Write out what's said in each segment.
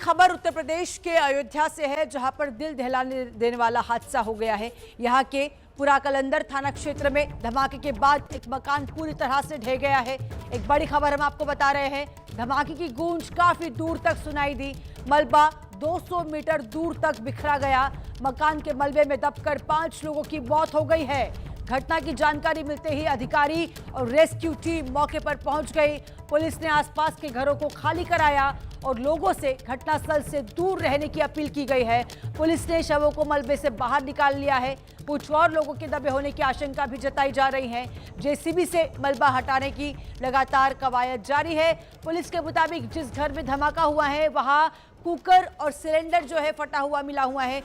खबर उत्तर प्रदेश के अयोध्या से है, जहां पर दिल दहलाने देने वाला हादसा हो गया है। यहां के पुरा कलंदर थाना क्षेत्र में धमाके के बाद एक मकान पूरी तरह से ढह गया है। एक बड़ी खबर हम आपको बता रहे हैं। धमाके की गूंज काफी दूर तक सुनाई दी। मलबा 200 मीटर दूर तक बिखरा गया। मकान के मलबे में दबकर 5 लोगों की मौत हो गई है। घटना की जानकारी मिलते ही अधिकारी और रेस्क्यू टीम मौके पर पहुंच गई। पुलिस ने आसपास के घरों को खाली कराया और लोगों से घटनास्थल से दूर रहने की अपील की गई है। पुलिस ने शवों को मलबे से बाहर निकाल लिया है। कुछ और लोगों के दबे होने की आशंका भी जताई जा रही है। जेसीबी से मलबा हटाने की लगातार कवायद जारी है। पुलिस के मुताबिक जिस घर में धमाका हुआ है वहां कुकर और सिलेंडर जो है फटा हुआ मिला हुआ है।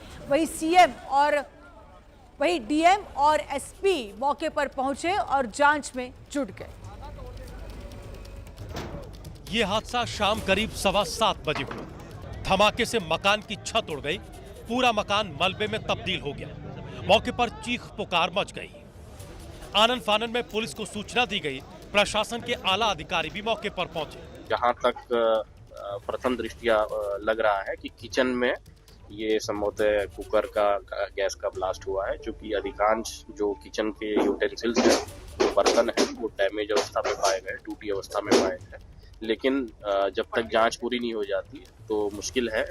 वही डीएम और एसपी मौके पर पहुंचे और जांच में जुट गए। ये हादसा शाम करीब 7:15 बजे हुआ। धमाके से मकान की छत उड़ गई। पूरा मकान मलबे में तब्दील हो गया। मौके पर चीख पुकार मच गई। आनन फानन में पुलिस को सूचना दी गई। प्रशासन के आला अधिकारी भी मौके पर पहुंचे। जहां तक प्रथम दृष्टिया लग रहा है कि किचन में ये संभवतः कुकर का गैस का ब्लास्ट हुआ है, क्योंकि अधिकांश जो किचन के यूटेंसिल्स हैं, जो बर्तन हैं, वो डैमेज अवस्था में पाए गए, टूटी अवस्था में पाए गए। लेकिन जब तक जांच पूरी नहीं हो जाती तो मुश्किल है।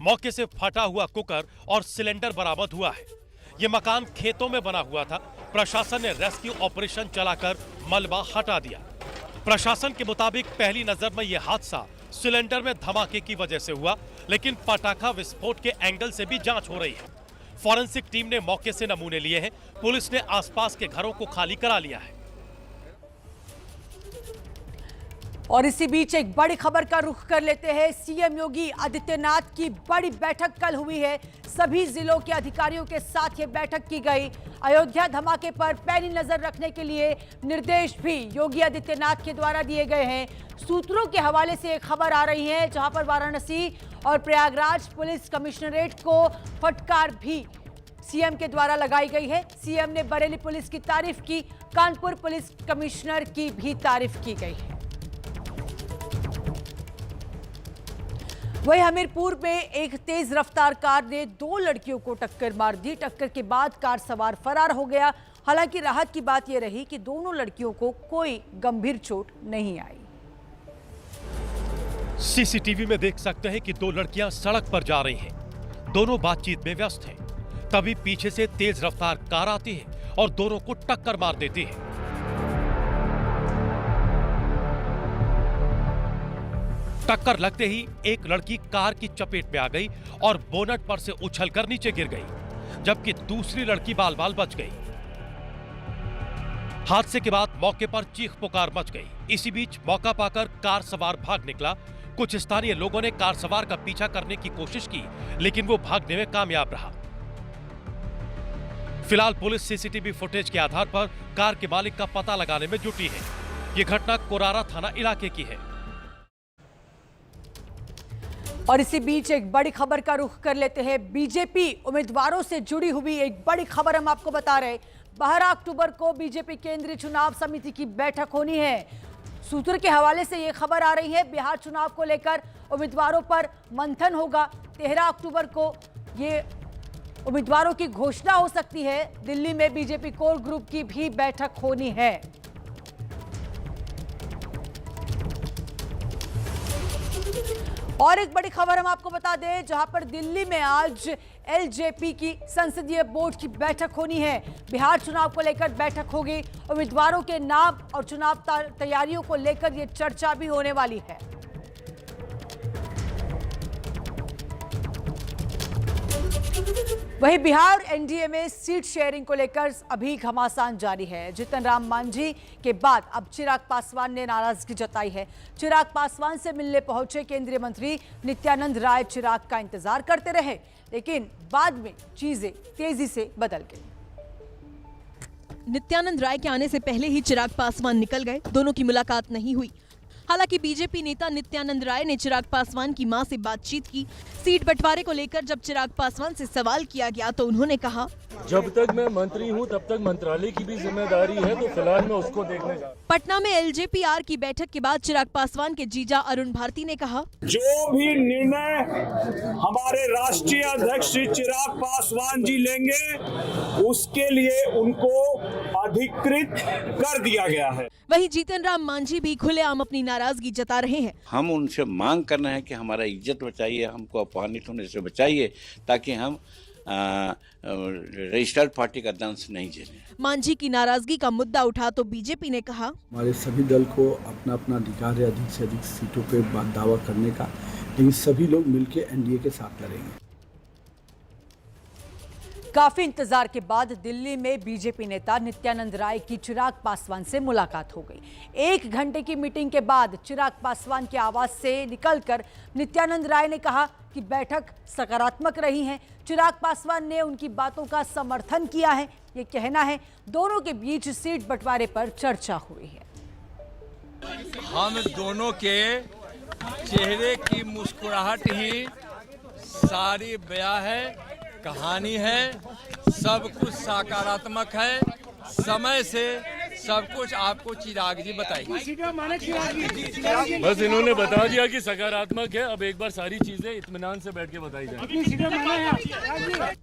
मौके से फटा हुआ कुकर और सिलेंडर बरामद हुआ है। ये मकान खेतों में बना हुआ था। प्रशासन ने रेस्क्यू ऑपरेशन चलाकर मलबा हटा दिया। प्रशासन के मुताबिक पहली नजर में यह हादसा सिलेंडर में धमाके की वजह से हुआ, लेकिन पटाखा विस्फोट के एंगल से भी जांच हो रही है। फॉरेंसिक टीम ने मौके से नमूने लिए हैं। पुलिस ने आसपास के घरों को खाली करा लिया है। और इसी बीच एक बड़ी खबर का रुख कर लेते हैं। सीएम योगी आदित्यनाथ की बड़ी बैठक कल हुई है। सभी जिलों के अधिकारियों के साथ ये बैठक की गई। अयोध्या धमाके पर पैनी नजर रखने के लिए निर्देश भी योगी आदित्यनाथ के द्वारा दिए गए हैं। सूत्रों के हवाले से एक खबर आ रही है, जहां पर वाराणसी और प्रयागराज पुलिस कमिश्नरेट को फटकार भी सीएम के द्वारा लगाई गई है। सीएम ने बरेली पुलिस की तारीफ की। कानपुर पुलिस कमिश्नर की भी तारीफ की गई है। वहीं हमीरपुर में एक तेज रफ्तार कार ने 2 लड़कियों को टक्कर मार दी। टक्कर के बाद कार सवार फरार हो गया। हालांकि राहत की बात यह रही कि दोनों लड़कियों को कोई गंभीर चोट नहीं आई। सीसीटीवी में देख सकते हैं कि 2 लड़कियां सड़क पर जा रही हैं। दोनों बातचीत में व्यस्त हैं। तभी पीछे से तेज रफ्तार कार आती है और दोनों को टक्कर मार देती है। टक्कर लगते ही एक लड़की कार की चपेट में आ गई और बोनट पर से उछलकर नीचे गिर गई, जबकि दूसरी लड़की बाल बाल बच गई। हादसे के बाद मौके पर चीख पुकार मच गई। इसी बीच मौका पाकर कार सवार भाग निकला। कुछ स्थानीय लोगों ने कार सवार का पीछा करने की कोशिश की, लेकिन वो भागने में कामयाब रहा। फिलहाल पुलिस सीसीटीवी फुटेज के आधार पर कार के मालिक का पता लगाने में जुटी है। ये घटना कोरारा थाना इलाके की है। और इसी बीच एक बड़ी खबर का रुख कर लेते हैं। बीजेपी उम्मीदवारों से जुड़ी हुई एक बड़ी खबर हम आपको बता रहे हैं। 12 अक्टूबर को बीजेपी केंद्रीय चुनाव समिति की बैठक होनी है। सूत्र के हवाले से यह खबर आ रही है, बिहार चुनाव को लेकर उम्मीदवारों पर मंथन होगा। 13 अक्टूबर को ये उम्मीदवारों की घोषणा हो सकती है। दिल्ली में बीजेपी कोर ग्रुप की भी बैठक होनी है। और एक बड़ी खबर हम आपको बता दें, जहां पर दिल्ली में आज एलजेपी की संसदीय बोर्ड की बैठक होनी है। बिहार चुनाव को लेकर बैठक होगी। उम्मीदवारों के नाम और चुनाव तैयारियों को लेकर यह चर्चा भी होने वाली है। वहीं बिहार एनडीए में सीट शेयरिंग को लेकर अभी घमासान जारी है। जीतन राम मांझी के बाद अब चिराग पासवान ने नाराजगी जताई है। चिराग पासवान से मिलने पहुंचे केंद्रीय मंत्री नित्यानंद राय चिराग का इंतजार करते रहे, लेकिन बाद में चीजें तेजी से बदल गई। नित्यानंद राय के आने से पहले ही चिराग पासवान निकल गए। दोनों की मुलाकात नहीं हुई। हालांकि बीजेपी नेता नित्यानंद राय ने चिराग पासवान की मां से बातचीत की। सीट बंटवारे को लेकर जब चिराग पासवान से सवाल किया गया तो उन्होंने कहा, जब तक मैं मंत्री हूं तब तक मंत्रालय की भी जिम्मेदारी है, तो फिलहाल मैं उसको देखने जा। पटना में एलजेपीआर की बैठक के बाद चिराग पासवान के जीजा अरुण भारती ने कहा, जो भी निर्णय हमारे राष्ट्रीय अध्यक्ष श्री चिराग पासवान जी लेंगे उसके लिए उनको अधिकृत कर दिया गया है। वहीं जीतन राम मांझी भी खुलेआम अपनी नाराजगी जता रहे हैं। हम उनसे मांग कर रहे हैं कि हमारा इज्जत बचाइए, हमको अपमानित होने से बचाइए, ताकि हम रजिस्टर्ड पार्टी का दंश नहीं झेलें। मांझी की नाराजगी का मुद्दा उठा तो बीजेपी ने कहा, हमारे सभी दल को अपना अपना अधिकार है अधिक से अधिक सीटों पे दावा करने का, लेकिन सभी लोग मिलकर एनडीए के साथ लड़ेंगे। काफी इंतजार के बाद दिल्ली में बीजेपी नेता नित्यानंद राय की चिराग पासवान से मुलाकात हो गई। 1 घंटे की मीटिंग के बाद चिराग पासवान के आवास से निकलकर नित्यानंद राय ने कहा कि बैठक सकारात्मक रही है। चिराग पासवान ने उनकी बातों का समर्थन किया है। ये कहना है दोनों के बीच सीट बंटवारे पर चर्चा हुई है। हम दोनों के चेहरे की मुस्कुराहट ही सारी बयां है, कहानी है, सब कुछ सकारात्मक है। समय से सब कुछ आपको चिराग जी बताएंगे। बस इन्होंने बता दिया कि सकारात्मक है, अब एक बार सारी चीजें इत्मीनान से बैठ के बताई जाए।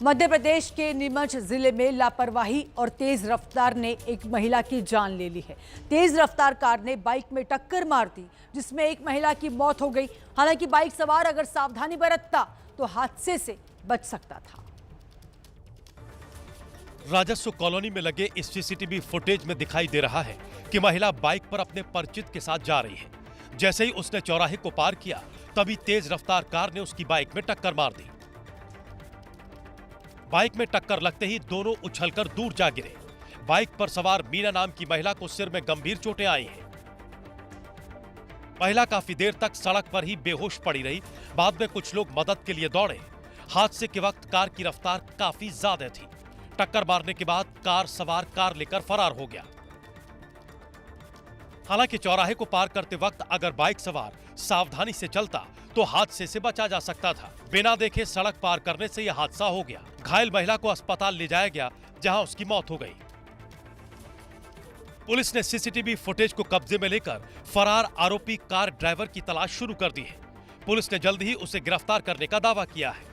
मध्य प्रदेश के नीमच जिले में लापरवाही और तेज रफ्तार ने एक महिला की जान ले ली है। तेज रफ्तार कार ने बाइक में टक्कर मार दी, जिसमें एक महिला की मौत हो गई। हालांकि बाइक सवार अगर सावधानी बरतता तो हादसे से बच सकता था। राजस्व कॉलोनी में लगे इस सीसीटीवी फुटेज में दिखाई दे रहा है कि महिला बाइक पर अपने परिचित के साथ जा रही है। जैसे ही उसने चौराहे को पार किया, तभी तेज रफ्तार कार ने उसकी बाइक में टक्कर मार दी। बाइक में टक्कर लगते ही दोनों उछलकर दूर जा गिरे। बाइक पर सवार मीना नाम की महिला को सिर में गंभीर चोटें आई हैं। महिला काफी देर तक सड़क पर ही बेहोश पड़ी रही। बाद में कुछ लोग मदद के लिए दौड़े। हादसे के वक्त कार की रफ्तार काफी ज्यादा थी। टक्कर मारने के बाद कार सवार कार लेकर फरार हो गया। हालांकि चौराहे को पार करते वक्त अगर बाइक सवार सावधानी से चलता तो हादसे से बचा जा सकता था। बिना देखे सड़क पार करने से यह हादसा हो गया। घायल महिला को अस्पताल ले जाया गया, जहां उसकी मौत हो गई। पुलिस ने सीसीटीवी फुटेज को कब्जे में लेकर फरार आरोपी कार ड्राइवर की तलाश शुरू कर दी है। पुलिस ने जल्द ही उसे गिरफ्तार करने का दावा किया है।